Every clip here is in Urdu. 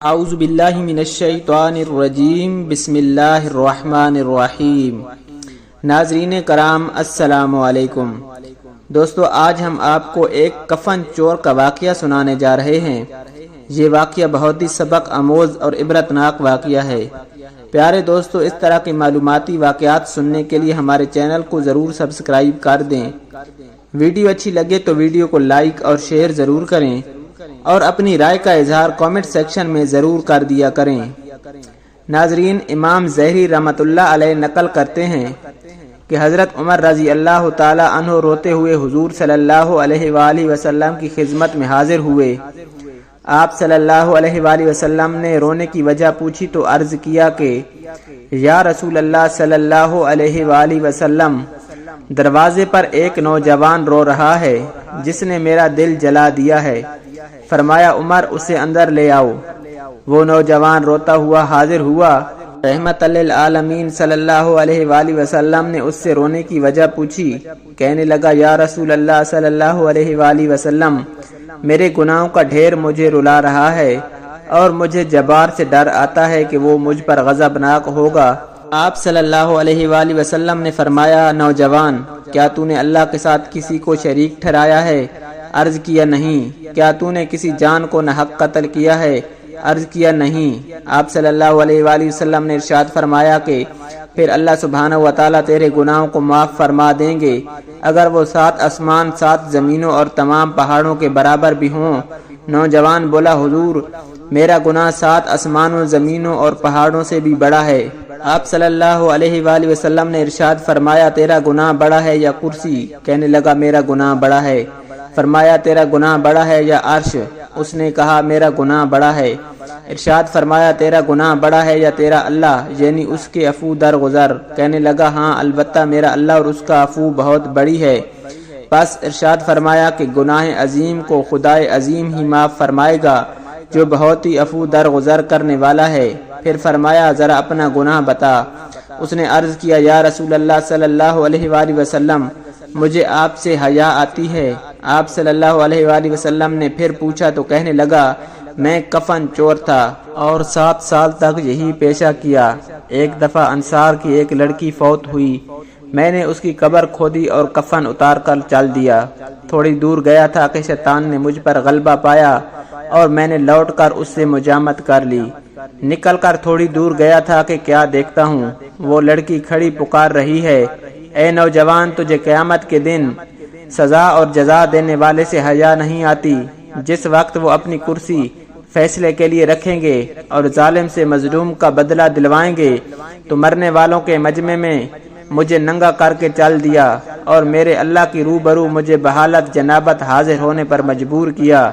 اعوذ باللہ من الشیطان الرجیم بسم اللہ الرحمن الرحیم۔ ناظرین کرام السلام علیکم۔ دوستو، آج ہم آپ کو ایک کفن چور کا واقعہ سنانے جا رہے ہیں۔ یہ واقعہ بہت ہی سبق آموز اور عبرتناک واقعہ ہے۔ پیارے دوستو، اس طرح کے معلوماتی واقعات سننے کے لیے ہمارے چینل کو ضرور سبسکرائب کر دیں۔ ویڈیو اچھی لگے تو ویڈیو کو لائک اور شیئر ضرور کریں اور اپنی رائے کا اظہار کامنٹ سیکشن میں ضرور کر دیا کریں۔ ناظرین، امام زہری رحمۃ اللہ علیہ نقل کرتے ہیں کہ حضرت عمر رضی اللہ تعالی عنہ روتے ہوئے حضور صلی اللہ علیہ وآلہ وسلم کی خدمت میں حاضر ہوئے۔ آپ صلی اللہ علیہ وآلہ وسلم نے رونے کی وجہ پوچھی تو عرض کیا کہ یا رسول اللہ صلی اللہ علیہ وآلہ وسلم، دروازے پر ایک نوجوان رو رہا ہے جس نے میرا دل جلا دیا ہے۔ فرمایا عمر، اسے اندر لے آؤ۔ وہ نوجوان روتا ہوا حاضر ہوا۔ رحمت للعالمین صلی اللہ علیہ وآلہ وسلم نے اس سے رونے کی وجہ پوچھی۔ کہنے لگا، یا رسول اللہ صلی اللہ علیہ وآلہ وسلم، میرے گناہوں کا ڈھیر مجھے رلا رہا ہے اور مجھے جبار سے ڈر آتا ہے کہ وہ مجھ پر غضبناک ہوگا۔ آپ صلی اللہ علیہ وآلہ وسلم نے فرمایا، نوجوان، کیا تو نے اللہ کے ساتھ کسی کو شریک ٹھہرایا ہے؟ عرض کیا نہیں۔ کیا تو نے کسی جان کو ناحق قتل کیا ہے؟ عرض کیا نہیں۔ آپ صلی اللہ علیہ وآلہ وسلم نے ارشاد فرمایا کہ پھر اللہ سبحانہ و تعالیٰ تیرے گناہوں کو معاف فرما دیں گے اگر وہ 7 آسمان 7 زمینوں اور تمام پہاڑوں کے برابر بھی ہوں۔ نوجوان بولا، حضور، میرا گناہ 7 آسمانوں زمینوں اور پہاڑوں سے بھی بڑا ہے۔ آپ صلی اللہ علیہ وآلہ وسلم نے ارشاد فرمایا، تیرا گناہ بڑا ہے یا کرسی؟ کہنے لگا، میرا گناہ بڑا ہے۔ فرمایا، تیرا گناہ بڑا ہے یا عرش؟ اس نے کہا، میرا گناہ بڑا ہے۔ ارشاد فرمایا، تیرا گناہ بڑا ہے یا تیرا اللہ، یعنی اس کے عفو درگزر؟ کہنے لگا، ہاں البتہ میرا اللہ اور اس کا عفو بہت بڑی ہے۔ پس ارشاد فرمایا کہ گناہ عظیم کو خدائے عظیم ہی معاف فرمائے گا جو بہت ہی عفو درگزر کرنے والا ہے۔ پھر فرمایا، ذرا اپنا گناہ بتا۔ اس نے عرض کیا، یا رسول اللہ صلی اللہ علیہ وآلہ وسلم، مجھے آپ سے حیا آتی ہے۔ آپ صلی اللہ علیہ وآلہ وسلم نے پھر پوچھا تو کہنے لگا، میں کفن چور تھا اور 7 سال تک یہی پیشہ کیا۔ ایک دفعہ انصار کی ایک لڑکی فوت ہوئی، میں نے اس کی قبر کھودی اور کفن اتار کر چل دیا۔ تھوڑی دور گیا تھا کہ شیطان نے مجھ پر غلبہ پایا اور میں نے لوٹ کر اس سے مجامت کر لی۔ نکل کر تھوڑی دور گیا تھا کہ کیا دیکھتا ہوں، وہ لڑکی کھڑی پکار رہی ہے، اے نوجوان، تجھے قیامت کے دن سزا اور جزا دینے والے سے حیا نہیں آتی؟ جس وقت وہ اپنی کرسی فیصلے کے لیے رکھیں گے اور ظالم سے مظلوم کا بدلہ دلوائیں گے تو مرنے والوں کے مجمع میں مجھے ننگا کر کے چل دیا اور میرے اللہ کی روبرو مجھے بحالت جنابت حاضر ہونے پر مجبور کیا۔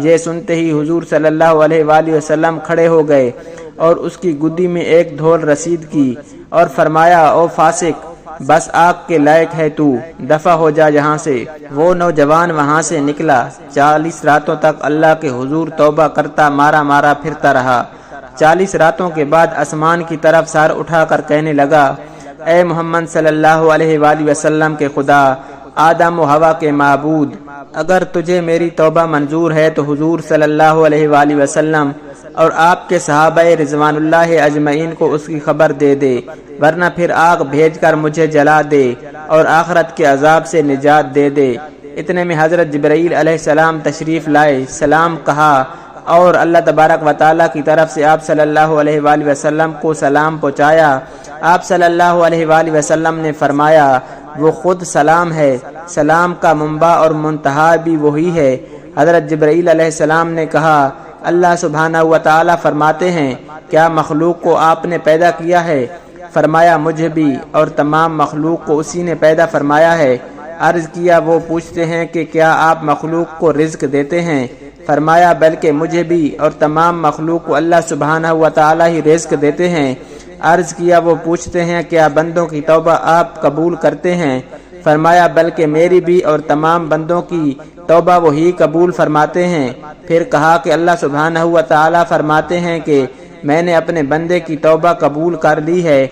یہ سنتے ہی حضور صلی اللہ علیہ وآلہ وسلم کھڑے ہو گئے اور اس کی گدی میں ایک دھول رسید کی اور فرمایا، او فاسق، بس آگ کے لائق ہے تو، دفع ہو جا یہاں سے۔ وہ نوجوان وہاں سے نکلا۔ 40 راتوں تک اللہ کے حضور توبہ کرتا مارا پھرتا رہا۔ 40 راتوں کے بعد آسمان کی طرف سر اٹھا کر کہنے لگا، اے محمد صلی اللہ علیہ وآلہ وسلم کے خدا، آدم و حوا کے معبود، اگر تجھے میری توبہ منظور ہے تو حضور صلی اللہ علیہ وآلہ وسلم اور آپ کے صحابہ رضوان اللہ اجمعین کو اس کی خبر دے دے، ورنہ پھر آگ بھیج کر مجھے جلا دے اور آخرت کے عذاب سے نجات دے دے۔ اتنے میں حضرت جبرائیل علیہ السلام تشریف لائے، سلام کہا اور اللہ تبارک و تعالیٰ کی طرف سے آپ صلی اللہ علیہ وآلہ وسلم کو سلام پہنچایا۔ آپ صلی اللہ علیہ وآلہ وسلم نے فرمایا، وہ خود سلام ہے، سلام کا منبع اور منتہا بھی وہی ہے۔ حضرت جبرائیل علیہ السلام نے کہا، اللہ سبحانہ و تعالیٰ فرماتے ہیں، کیا مخلوق کو آپ نے پیدا کیا ہے؟ فرمایا، مجھے بھی اور تمام مخلوق کو اسی نے پیدا فرمایا ہے۔ عرض کیا، وہ پوچھتے ہیں کہ کیا آپ مخلوق کو رزق دیتے ہیں؟ فرمایا، بلکہ مجھے بھی اور تمام مخلوق کو اللہ سبحانہ و تعالیٰ ہی رزق دیتے ہیں۔ عرض کیا، وہ پوچھتے ہیں کیا بندوں کی توبہ آپ قبول کرتے ہیں؟ فرمایا، بلکہ میری بھی اور تمام بندوں کی توبہ وہی قبول فرماتے ہیں۔ پھر کہا کہ اللہ سبحانہ و تعالیٰ فرماتے ہیں کہ میں نے اپنے بندے کی توبہ قبول کر لی ہے،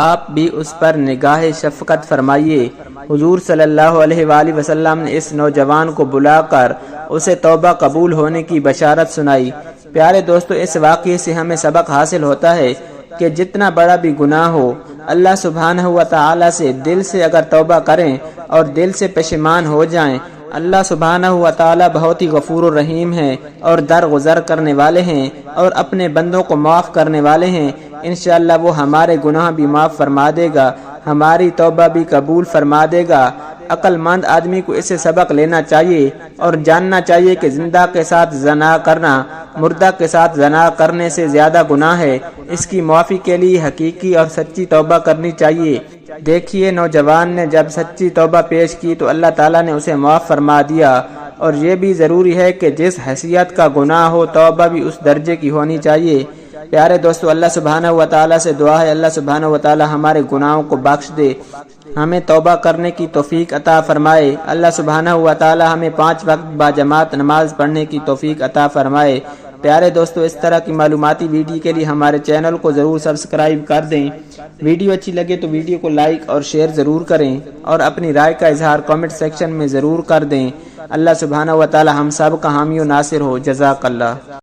آپ بھی اس پر نگاہ شفقت فرمائیے۔ حضور صلی اللہ علیہ وآلہ وسلم نے اس نوجوان کو بلا کر اسے توبہ قبول ہونے کی بشارت سنائی۔ پیارے دوستو، اس واقعے سے ہمیں سبق حاصل ہوتا ہے کہ جتنا بڑا بھی گناہ ہو، اللہ سبحانہ و تعالی سے دل سے اگر توبہ کریں اور دل سے پشیمان ہو جائیں، اللہ سبحانہ و تعالی بہت ہی غفور الرحیم ہے اور درگزر کرنے والے ہیں اور اپنے بندوں کو معاف کرنے والے ہیں۔ انشاءاللہ وہ ہمارے گناہ بھی معاف فرما دے گا، ہماری توبہ بھی قبول فرما دے گا۔ عقل مند آدمی کو اس سے سبق لینا چاہیے اور جاننا چاہیے کہ زندہ کے ساتھ زنا کرنا مردہ کے ساتھ زنا کرنے سے زیادہ گناہ ہے۔ اس کی معافی کے لیے حقیقی اور سچی توبہ کرنی چاہیے۔ دیکھیے، نوجوان نے جب سچی توبہ پیش کی تو اللہ تعالیٰ نے اسے معاف فرما دیا، اور یہ بھی ضروری ہے کہ جس حیثیت کا گناہ ہو توبہ بھی اس درجے کی ہونی چاہیے۔ پیارے دوستو، اللہ سبحانہ و تعالیٰ سے دعا ہے اللہ سبحانہ و تعالیٰ ہمارے گناہوں کو بخش دے، ہمیں توبہ کرنے کی توفیق عطا فرمائے۔ اللہ سبحانہ و تعالیٰ ہمیں 5 وقت باجماعت نماز پڑھنے کی توفیق عطا فرمائے۔ پیارے دوستو، اس طرح کی معلوماتی ویڈیو کے لیے ہمارے چینل کو ضرور سبسکرائب کر دیں۔ ویڈیو اچھی لگے تو ویڈیو کو لائک اور شیئر ضرور کریں اور اپنی رائے کا اظہار کامنٹ سیکشن میں ضرور کر دیں۔ اللہ سبحانہ و تعالی ہم سب کا حامی و ناصر ہو۔ جزاک اللہ۔